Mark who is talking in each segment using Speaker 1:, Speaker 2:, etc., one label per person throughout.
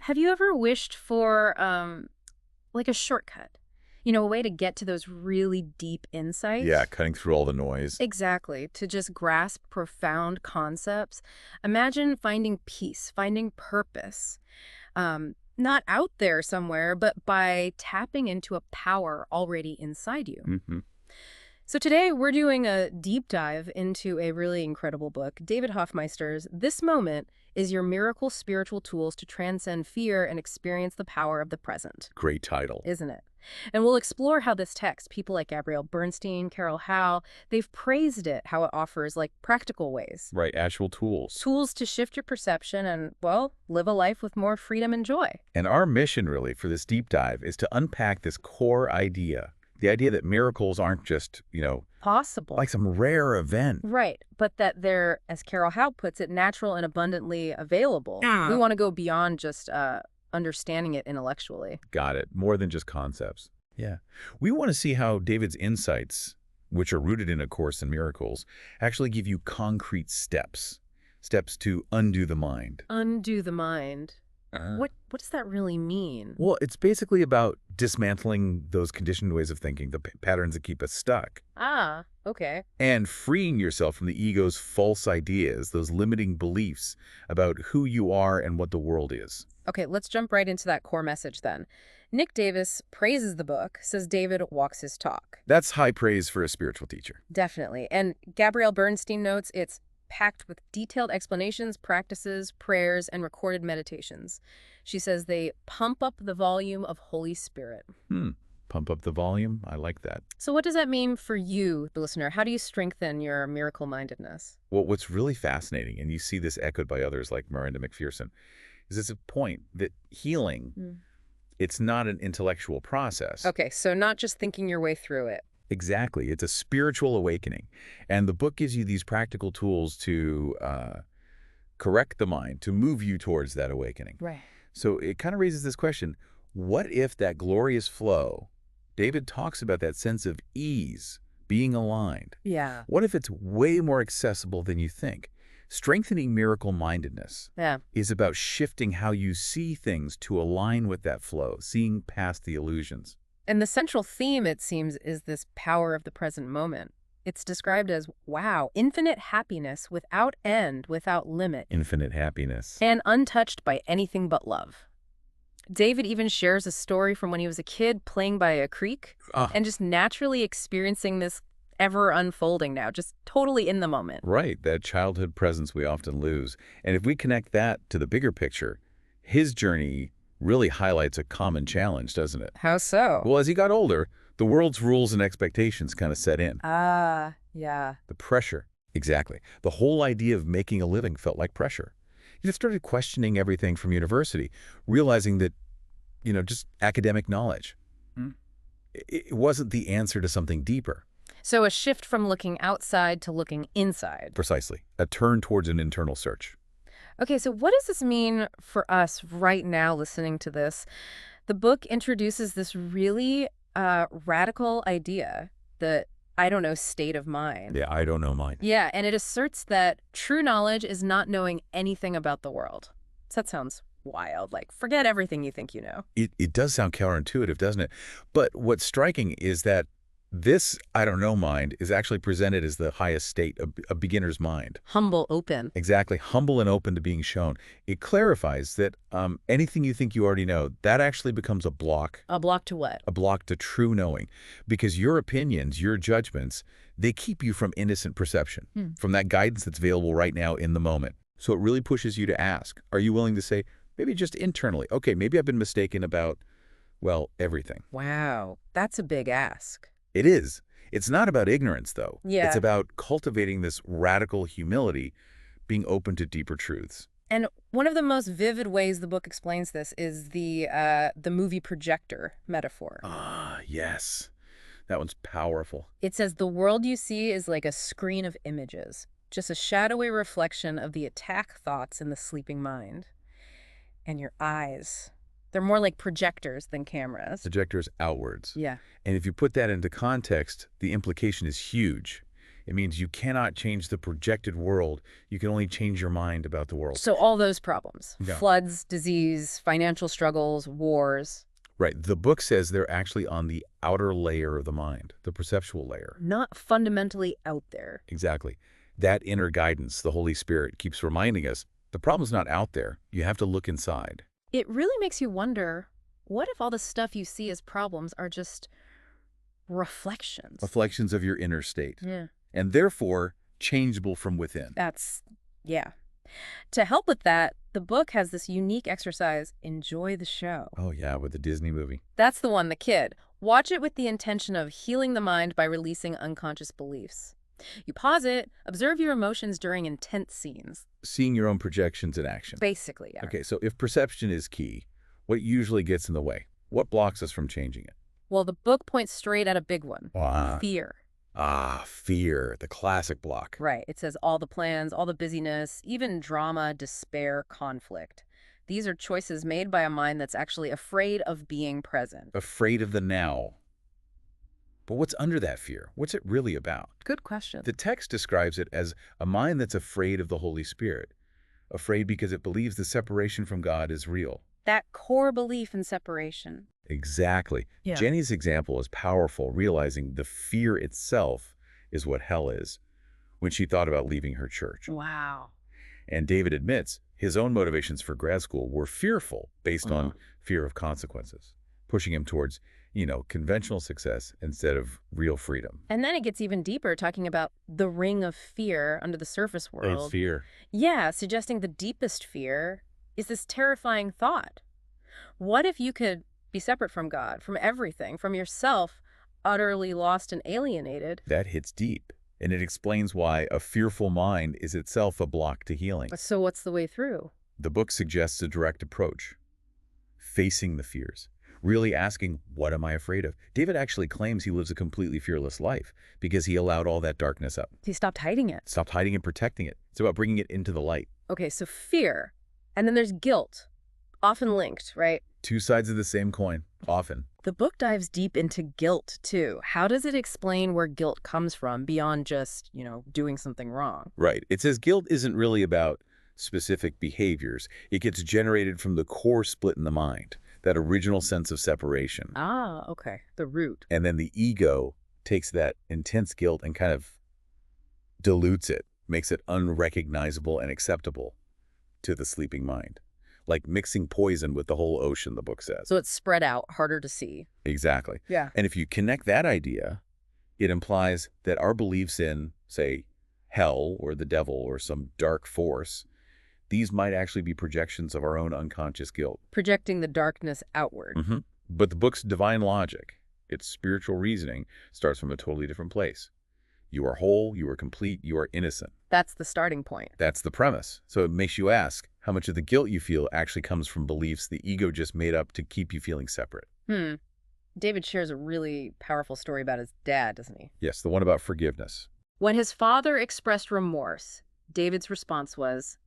Speaker 1: Have you ever wished for, like a shortcut? You know, a way to get to those really deep
Speaker 2: Yeah,
Speaker 1: insights?
Speaker 2: cutting through all the noise.
Speaker 1: Exactly, to just grasp profound concepts. Imagine finding peace, finding purpose, not out there somewhere, but by tapping into a power already inside you.
Speaker 2: Hmm.
Speaker 1: So today we're doing a deep dive into a really incredible book, David Hoffmeister's This Moment is Your Miracle Spiritual Tools to Transcend Fear and Experience the Power of the Present,
Speaker 2: Great title.
Speaker 1: isn't it? And we'll explore how this text, people like Gabrielle Bernstein, Carol Howe, they've praised it, how it offers like practical ways,
Speaker 2: Right, actual tools.
Speaker 1: tools to shift your perception and, well, live a life with more freedom and joy.
Speaker 2: And our mission, really, for this deep dive is to unpack this core idea. The idea that miracles aren't just,
Speaker 1: Possible.
Speaker 2: like some rare event.
Speaker 1: Right, but that they're, as Carol Howe puts it, natural and abundantly available.
Speaker 2: Yeah.
Speaker 1: We want to go beyond just understanding it intellectually.
Speaker 2: Got it. More than just concepts. Yeah. We want to see how David's insights, which are rooted in A Course in Miracles, actually give you concrete steps. Steps to undo the mind.
Speaker 1: Undo the mind. What does that really mean?
Speaker 2: Well, it's basically about dismantling those conditioned ways of thinking, the patterns that keep us stuck,
Speaker 1: Ah, okay.
Speaker 2: and freeing yourself from the ego's false ideas, those limiting beliefs about who you are and what the world is.
Speaker 1: Okay, let's jump right into that core message then. Nick Davis praises the book, says David walks his talk.
Speaker 2: That's high praise for a spiritual teacher.
Speaker 1: Definitely. And Gabrielle Bernstein notes it's packed with detailed explanations, practices, prayers, and recorded meditations. She says they pump up the volume of Holy Spirit.
Speaker 2: Pump up the volume. I like that.
Speaker 1: So what does that mean for you, the listener? How do you strengthen your miracle-mindedness?
Speaker 2: Well, what's really fascinating, and you see this echoed by others like Miranda McPherson, is it's a point that healing, it's not an intellectual process.
Speaker 1: Okay, so not just thinking your way through it.
Speaker 2: Exactly. It's a spiritual awakening. And the book gives you these practical tools to correct the mind, to move you towards that awakening.
Speaker 1: Right.
Speaker 2: So it kind of raises this question, what if that glorious flow, David talks about that sense of ease, being aligned.
Speaker 1: Yeah.
Speaker 2: What if it's way more accessible than you think? Strengthening miracle-mindedness
Speaker 1: Yeah.
Speaker 2: is about shifting how you see things to align with that flow, seeing past the illusions.
Speaker 1: And the central theme, it seems, is this power of the present moment. It's described as, wow, infinite happiness without end, without limit,
Speaker 2: Infinite happiness.
Speaker 1: and untouched by anything but love. David even shares a story from when he was a kid playing by a creek and just naturally experiencing this ever unfolding now, just totally in the moment.
Speaker 2: Right, that childhood presence we often lose. And if we connect that to the bigger picture, his journey really highlights a common challenge, doesn't it?
Speaker 1: How so?
Speaker 2: Well, as he got older, the world's rules and expectations kind of set in.
Speaker 1: Ah, yeah.
Speaker 2: The pressure. Exactly. The whole idea of making a living felt like pressure. He started questioning everything from university, realizing that, just academic knowledge, it wasn't the answer to something deeper.
Speaker 1: So a shift from looking outside to looking inside.
Speaker 2: Precisely. A turn towards an internal search.
Speaker 1: Okay, so what does this mean for us right now listening to this? The book introduces this really radical idea, the, I don't know, state of mind.
Speaker 2: Yeah, I don't know mine.
Speaker 1: Yeah, and it asserts that true knowledge is not knowing anything about the world. So that sounds wild. Like, forget everything you think you know.
Speaker 2: It does sound counterintuitive, doesn't it? But what's striking is that this I don't know mind is actually presented as the highest state of a beginner's mind.
Speaker 1: Humble, open.
Speaker 2: Exactly. Humble and open to being shown. It clarifies that anything you think you already know, that actually becomes a block.
Speaker 1: A block to what?
Speaker 2: A block to true knowing. Because your opinions, your judgments, they keep you from innocent perception, from that guidance that's available right now in the moment. So it really pushes you to ask, are you willing to say, maybe just internally, okay, maybe I've been mistaken about, well, everything.
Speaker 1: Wow, that's a big ask.
Speaker 2: It is. It's not about ignorance, though.
Speaker 1: Yeah.
Speaker 2: It's about cultivating this radical humility, being open to deeper truths.
Speaker 1: And one of the most vivid ways the book explains this is the movie projector metaphor.
Speaker 2: Ah, yes. That one's powerful.
Speaker 1: It says the world you see is like a screen of images, just a shadowy reflection of the attack thoughts in the sleeping mind. And your eyes, they're more like projectors than cameras.
Speaker 2: Projectors outwards.
Speaker 1: Yeah.
Speaker 2: And if you put that into context, the implication is huge. It means you cannot change the projected world. You can only change your mind about the world.
Speaker 1: So all those problems,
Speaker 2: Yeah.
Speaker 1: floods, disease, financial struggles, wars,
Speaker 2: Right. The book says they're actually on the outer layer of the mind, the perceptual layer.
Speaker 1: not fundamentally out there.
Speaker 2: Exactly. That inner guidance, the Holy Spirit, keeps reminding us the problem's not out there. You have to look inside.
Speaker 1: It really makes you wonder, what if all the stuff you see as problems are just reflections?
Speaker 2: Reflections of your inner state.
Speaker 1: Yeah.
Speaker 2: And therefore, changeable from within.
Speaker 1: Yeah. To help with that, the book has this unique exercise, enjoy the show.
Speaker 2: Oh, yeah, with the Disney movie.
Speaker 1: That's the one, The Kid. Watch it with the intention of healing the mind by releasing unconscious beliefs. You pause it, observe your emotions during intense scenes.
Speaker 2: Seeing your own projections in action.
Speaker 1: Basically, yeah.
Speaker 2: Okay, so if perception is key, what usually gets in the way? What blocks us from changing it?
Speaker 1: Well, the book points straight at a big one. Fear.
Speaker 2: Fear, the classic block.
Speaker 1: Right. It says all the plans, all the busyness, even drama, despair, conflict. These are choices made by a mind that's actually afraid of being present.
Speaker 2: Afraid of the now. But what's under that fear? What's it really about?
Speaker 1: Good question.
Speaker 2: The text describes it as a mind that's afraid of the Holy Spirit. Afraid because it believes the separation from God is real.
Speaker 1: That core belief in separation.
Speaker 2: Exactly.
Speaker 1: Yeah.
Speaker 2: Jenny's example is powerful, realizing the fear itself is what hell is when she thought about leaving her church.
Speaker 1: Wow.
Speaker 2: And David admits his own motivations for grad school were fearful based on fear of consequences, pushing him towards, conventional success instead of real freedom.
Speaker 1: And then it gets even deeper, talking about the ring of fear under the surface world.
Speaker 2: Fear.
Speaker 1: Yeah, suggesting the deepest fear is this terrifying thought. What if you could be separate from God, from everything, from yourself, utterly lost and alienated?
Speaker 2: That hits deep, and it explains why a fearful mind is itself a block to healing.
Speaker 1: So what's the way through?
Speaker 2: The book suggests a direct approach, facing the fears, really asking, what am I afraid of? David actually claims he lives a completely fearless life because he allowed all that darkness up.
Speaker 1: He stopped hiding it.
Speaker 2: Stopped hiding and protecting it. It's about bringing it into the light.
Speaker 1: Okay, so fear. And then there's guilt, often linked, right?
Speaker 2: Two sides of the same coin, often.
Speaker 1: The book dives deep into guilt, too. How does it explain where guilt comes from beyond just, doing something wrong?
Speaker 2: Right. It says guilt isn't really about specific behaviors. It gets generated from the core split in the mind, that original sense of separation.
Speaker 1: Ah, okay. The root.
Speaker 2: And then the ego takes that intense guilt and kind of dilutes it, makes it unrecognizable and acceptable to the sleeping mind. Like mixing poison with the whole ocean, the book says.
Speaker 1: So it's spread out, harder to see.
Speaker 2: Exactly.
Speaker 1: Yeah.
Speaker 2: And if you connect that idea, it implies that our beliefs in, say, hell or the devil or some dark force, these might actually be projections of our own unconscious guilt.
Speaker 1: Projecting the darkness outward.
Speaker 2: But the book's divine logic, its spiritual reasoning, starts from a totally different place. You are whole, you are complete, you are innocent.
Speaker 1: That's the starting point.
Speaker 2: That's the premise. So it makes you ask how much of the guilt you feel actually comes from beliefs the ego just made up to keep you feeling separate.
Speaker 1: David shares a really powerful story about his dad, doesn't he?
Speaker 2: Yes, the one about forgiveness.
Speaker 1: When his father expressed remorse, David's response was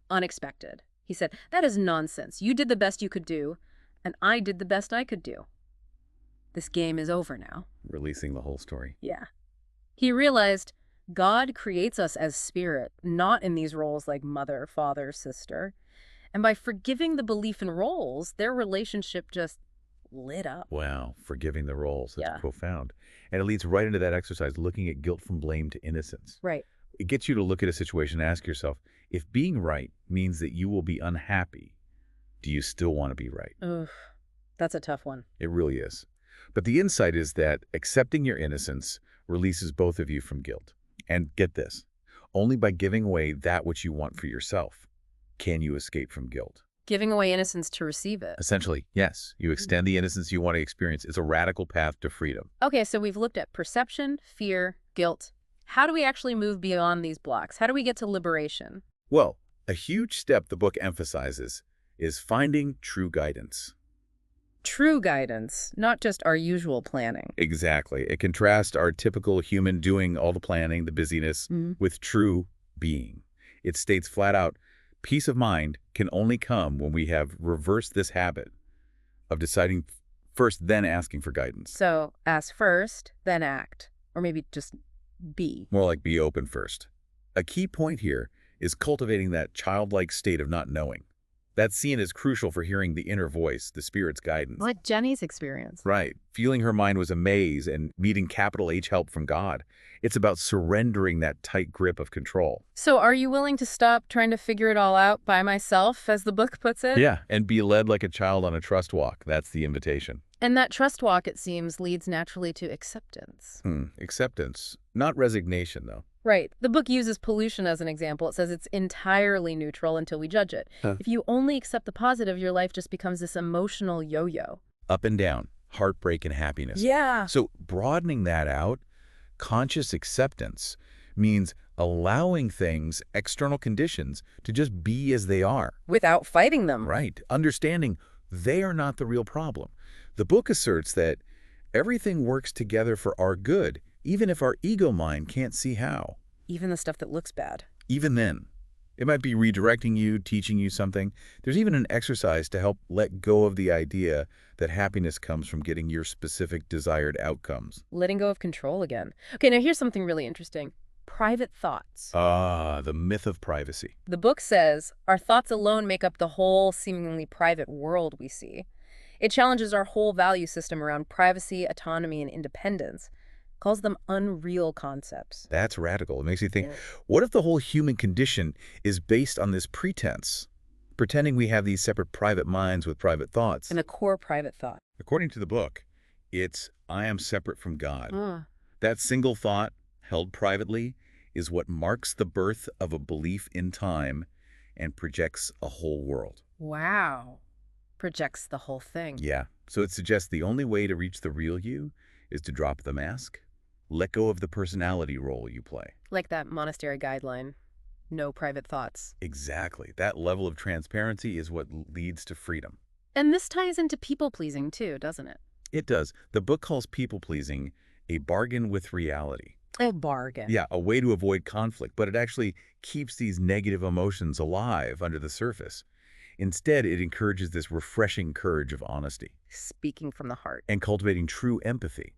Speaker 1: unexpected. He said, "That is nonsense. You did the best you could do, and I did the best I could do. This game is over now."
Speaker 2: Releasing the whole story.
Speaker 1: Yeah. He realized God creates us as spirit, not in these roles like mother, father, sister. And by forgiving the belief in roles, their relationship just lit up.
Speaker 2: Wow, forgiving the roles. That's
Speaker 1: Yeah.
Speaker 2: profound. And it leads right into that exercise, looking at guilt from blame to innocence.
Speaker 1: Right.
Speaker 2: It gets you to look at a situation and ask yourself, if being right means that you will be unhappy, do you still want to be right?
Speaker 1: Ugh, that's a tough one.
Speaker 2: It really is. But the insight is that accepting your innocence releases both of you from guilt. And get this, only by giving away that which you want for yourself can you escape from guilt.
Speaker 1: Giving away innocence to receive it.
Speaker 2: Essentially, yes, you extend the innocence you want to experience. It's a radical path to freedom.
Speaker 1: Okay, so we've looked at perception, fear, guilt. How do we actually move beyond these blocks? How do we get to liberation?
Speaker 2: Well, a huge step the book emphasizes is finding true guidance.
Speaker 1: True guidance, not just our usual planning.
Speaker 2: Exactly. It contrasts our typical human doing all the planning, the busyness, with true being. It states flat out, peace of mind can only come when we have reversed this habit of deciding first, then asking for guidance.
Speaker 1: So ask first, then act. Or maybe just be.
Speaker 2: More like be open first. A key point here is cultivating that childlike state of not knowing. That scene is crucial for hearing the inner voice, the spirit's guidance.
Speaker 1: Like Jenny's experience.
Speaker 2: Right. Feeling her mind was a maze and needing capital H help from God. It's about surrendering that tight grip of control.
Speaker 1: So are you willing to stop trying to figure it all out by myself, as the book puts it?
Speaker 2: Yeah, and be led like a child on a trust walk. That's the invitation.
Speaker 1: And that trust walk, it seems, leads naturally to acceptance.
Speaker 2: Acceptance. Not resignation, though.
Speaker 1: Right. The book uses pollution as an example. It says it's entirely neutral until we judge it. If you only accept the positive, your life just becomes this emotional yo-yo.
Speaker 2: Up and down, heartbreak and happiness.
Speaker 1: Yeah.
Speaker 2: So broadening that out, conscious acceptance means allowing things, external conditions, to just be as they are.
Speaker 1: Without fighting them.
Speaker 2: Right. Understanding they are not the real problem. The book asserts that everything works together for our good, even if our ego mind can't see how.
Speaker 1: Even the stuff that looks bad.
Speaker 2: Even then. It might be redirecting you, teaching you something. There's even an exercise to help let go of the idea that happiness comes from getting your specific desired outcomes.
Speaker 1: Letting go of control again. Okay, now here's something really interesting. Private thoughts.
Speaker 2: The myth of privacy.
Speaker 1: The book says our thoughts alone make up the whole seemingly private world we see. It challenges our whole value system around privacy, autonomy, and independence. Calls them unreal concepts.
Speaker 2: That's radical. It makes you think, what if the whole human condition is based on this pretense? Pretending we have these separate private minds with private thoughts.
Speaker 1: And a core private thought.
Speaker 2: According to the book, it's, I am separate from God. That single thought, held privately, is what marks the birth of a belief in time and projects a whole world.
Speaker 1: Wow. Projects the whole thing.
Speaker 2: Yeah. So it suggests the only way to reach the real you is to drop the mask, let go of the personality role you play.
Speaker 1: Like that monastery guideline. No private thoughts.
Speaker 2: Exactly. That level of transparency is what leads to freedom.
Speaker 1: And this ties into people-pleasing too, doesn't it?
Speaker 2: It does. The book calls people-pleasing a bargain with reality.
Speaker 1: A bargain.
Speaker 2: Yeah, a way to avoid conflict, but it actually keeps these negative emotions alive under the surface. Instead, it encourages this refreshing courage of honesty.
Speaker 1: Speaking from the heart.
Speaker 2: And cultivating true empathy,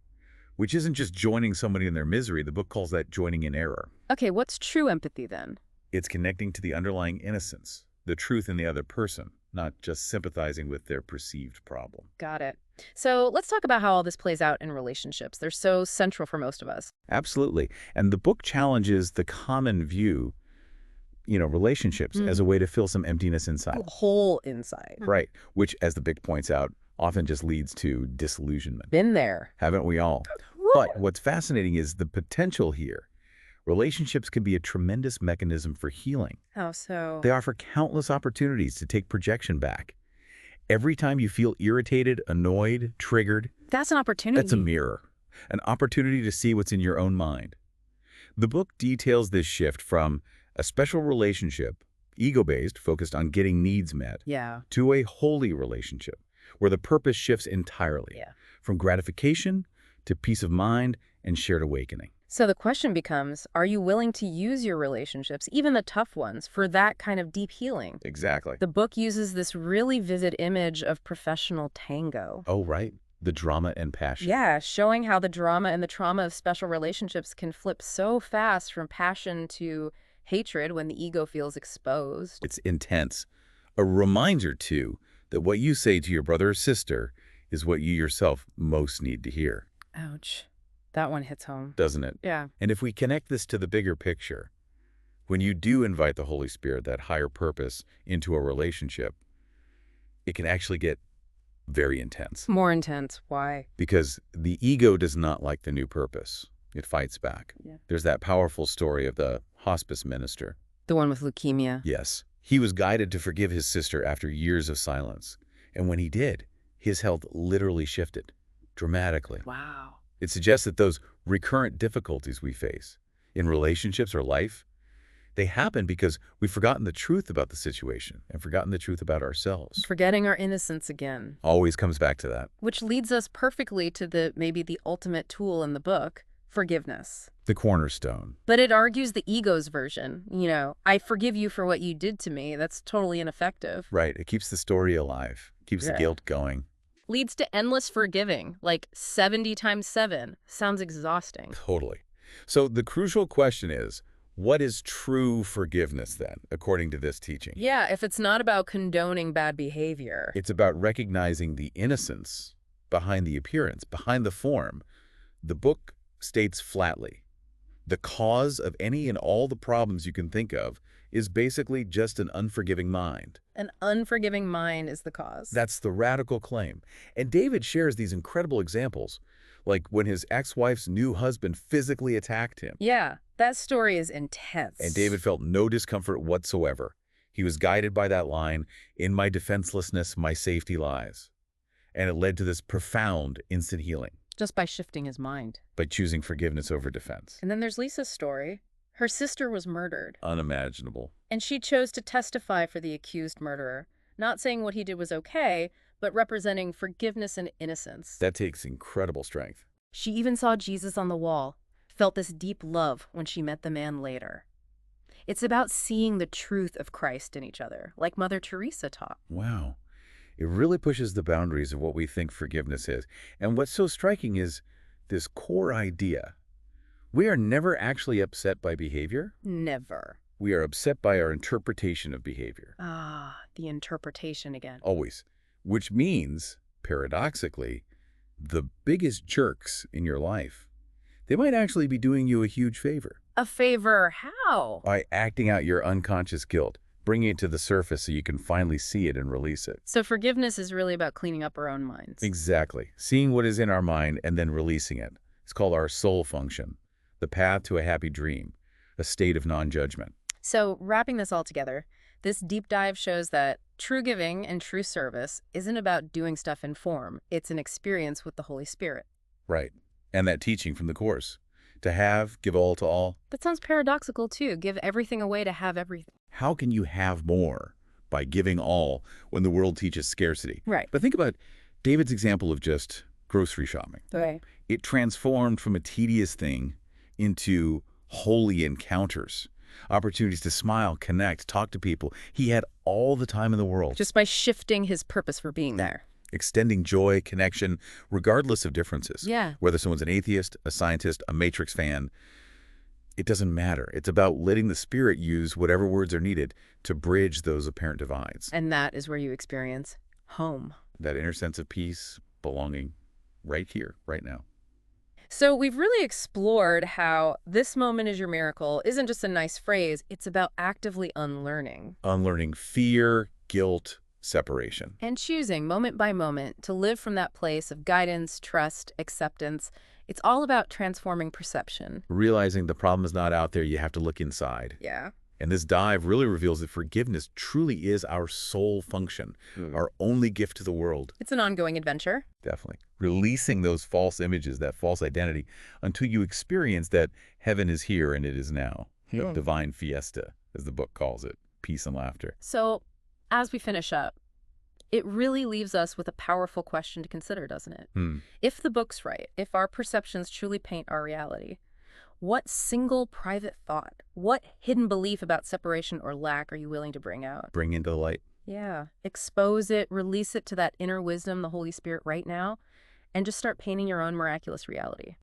Speaker 2: which isn't just joining somebody in their misery. The book calls that joining in error.
Speaker 1: Okay, what's true empathy then?
Speaker 2: It's connecting to the underlying innocence, the truth in the other person, not just sympathizing with their perceived problem.
Speaker 1: Got it. So let's talk about how all this plays out in relationships. They're so central for most of us.
Speaker 2: Absolutely. And the book challenges the common view, relationships as a way to fill some emptiness inside.
Speaker 1: Whole inside.
Speaker 2: Right. Which, as the book points out, often just leads to disillusionment.
Speaker 1: Been there.
Speaker 2: Haven't we all? But what's fascinating is the potential here. Relationships can be a tremendous mechanism for healing.
Speaker 1: How so?
Speaker 2: They offer countless opportunities to take projection back. Every time you feel irritated, annoyed, triggered,
Speaker 1: That's an opportunity.
Speaker 2: that's a mirror, an opportunity to see what's in your own mind. The book details this shift from a special relationship, ego-based, focused on getting needs met,
Speaker 1: Yeah.
Speaker 2: to a holy relationship, where the purpose shifts entirely,
Speaker 1: Yeah.
Speaker 2: from gratification to peace of mind and shared awakening.
Speaker 1: So the question becomes, are you willing to use your relationships, even the tough ones, for that kind of deep healing?
Speaker 2: Exactly.
Speaker 1: The book uses this really vivid image of professional tango.
Speaker 2: Oh, right. The drama and passion.
Speaker 1: Yeah, showing how the drama and the trauma of special relationships can flip so fast from passion to hatred when the ego feels exposed.
Speaker 2: It's intense. A reminder, too, that what you say to your brother or sister is what you yourself most need to hear.
Speaker 1: Ouch. That one hits home.
Speaker 2: Doesn't it?
Speaker 1: Yeah.
Speaker 2: And if we connect this to the bigger picture, when you do invite the Holy Spirit, that higher purpose, into a relationship, it can actually get very intense.
Speaker 1: More intense. Why?
Speaker 2: Because the ego does not like the new purpose. It fights back.
Speaker 1: Yeah.
Speaker 2: There's that powerful story of the hospice minister.
Speaker 1: The one with leukemia.
Speaker 2: Yes. He was guided to forgive his sister after years of silence. And when he did, his health literally shifted dramatically.
Speaker 1: Wow.
Speaker 2: It suggests that those recurrent difficulties we face in relationships or life, they happen because we've forgotten the truth about the situation and forgotten the truth about ourselves.
Speaker 1: Forgetting our innocence again.
Speaker 2: Always comes back to that.
Speaker 1: Which leads us perfectly to maybe the ultimate tool in the book, forgiveness.
Speaker 2: The cornerstone.
Speaker 1: But it argues the ego's version. I forgive you for what you did to me. That's totally ineffective.
Speaker 2: Right. It keeps the story alive, keeps the guilt going.
Speaker 1: Leads to endless forgiving, like 70 times 7. Sounds exhausting.
Speaker 2: Totally. So the crucial question is, what is true forgiveness then, according to this teaching?
Speaker 1: Yeah, if it's not about condoning bad behavior.
Speaker 2: It's about recognizing the innocence behind the appearance, behind the form. The book states flatly, the cause of any and all the problems you can think of is basically just an unforgiving mind.
Speaker 1: An unforgiving mind is the cause.
Speaker 2: That's the radical claim. And David shares these incredible examples, like when his ex-wife's new husband physically attacked him.
Speaker 1: Yeah, that story is intense.
Speaker 2: And David felt no discomfort whatsoever. He was guided by that line, "In my defenselessness, my safety lies." And it led to this profound instant healing
Speaker 1: just by shifting his mind.
Speaker 2: by choosing forgiveness over defense.
Speaker 1: And then there's Lisa's story. Her sister was murdered,
Speaker 2: Unimaginable.
Speaker 1: and she chose to testify for the accused murderer, not saying what he did was okay, but representing forgiveness and innocence.
Speaker 2: That takes incredible strength.
Speaker 1: She even saw Jesus on the wall, felt this deep love when she met the man later. It's about seeing the truth of Christ in each other, like Mother Teresa taught.
Speaker 2: Wow. It really pushes the boundaries of what we think forgiveness is. And what's so striking is this core idea. We are never actually upset by behavior.
Speaker 1: Never.
Speaker 2: We are upset by our interpretation of behavior.
Speaker 1: Ah, the interpretation again.
Speaker 2: Always. Which means, paradoxically, the biggest jerks in your life, they might actually be doing you a huge favor.
Speaker 1: A favor? How?
Speaker 2: By acting out your unconscious guilt, bringing it to the surface so you can finally see it and release it.
Speaker 1: So forgiveness is really about cleaning up our own minds.
Speaker 2: Exactly. Seeing what is in our mind and then releasing it. It's called our soul function, the path to a happy dream, a state of non-judgment.
Speaker 1: So wrapping this all together, this deep dive shows that true giving and true service isn't about doing stuff in form. It's an experience with the Holy Spirit.
Speaker 2: Right. And that teaching from the Course. To have, give all to all.
Speaker 1: That sounds paradoxical, too. Give everything away to have everything.
Speaker 2: How can you have more by giving all when the world teaches scarcity?
Speaker 1: Right.
Speaker 2: But think about David's example of just grocery shopping.
Speaker 1: Right.
Speaker 2: It transformed from a tedious thing into holy encounters, opportunities to smile, connect, talk to people. He had all the time in the world.
Speaker 1: Just by shifting his purpose for being there.
Speaker 2: Extending joy, connection, regardless of differences.
Speaker 1: Yeah.
Speaker 2: Whether someone's an atheist, a scientist, a Matrix fan, it doesn't matter. It's about letting the Spirit use whatever words are needed to bridge those apparent divides.
Speaker 1: And that is where you experience home.
Speaker 2: That inner sense of peace, belonging, right here, right now.
Speaker 1: So we've really explored how this moment is your miracle isn't just a nice phrase. It's about actively unlearning.
Speaker 2: Unlearning fear, guilt, separation.
Speaker 1: And choosing moment by moment to live from that place of guidance, trust, acceptance. It's all about transforming perception.
Speaker 2: Realizing the problem is not out there, you have to look inside.
Speaker 1: Yeah.
Speaker 2: And this dive really reveals that forgiveness truly is our sole function, our only gift to the world.
Speaker 1: It's an ongoing adventure.
Speaker 2: Definitely. Releasing those false images, that false identity, until you experience that heaven is here and it is now. The divine fiesta, as the book calls it, peace and laughter.
Speaker 1: So as we finish up, it really leaves us with a powerful question to consider, doesn't it? If the book's right, if our perceptions truly paint our reality, what single private thought, what hidden belief about separation or lack are you willing to bring out?
Speaker 2: Bring into the light.
Speaker 1: Yeah. Expose it, release it to that inner wisdom, the Holy Spirit right now, and just start painting your own miraculous reality.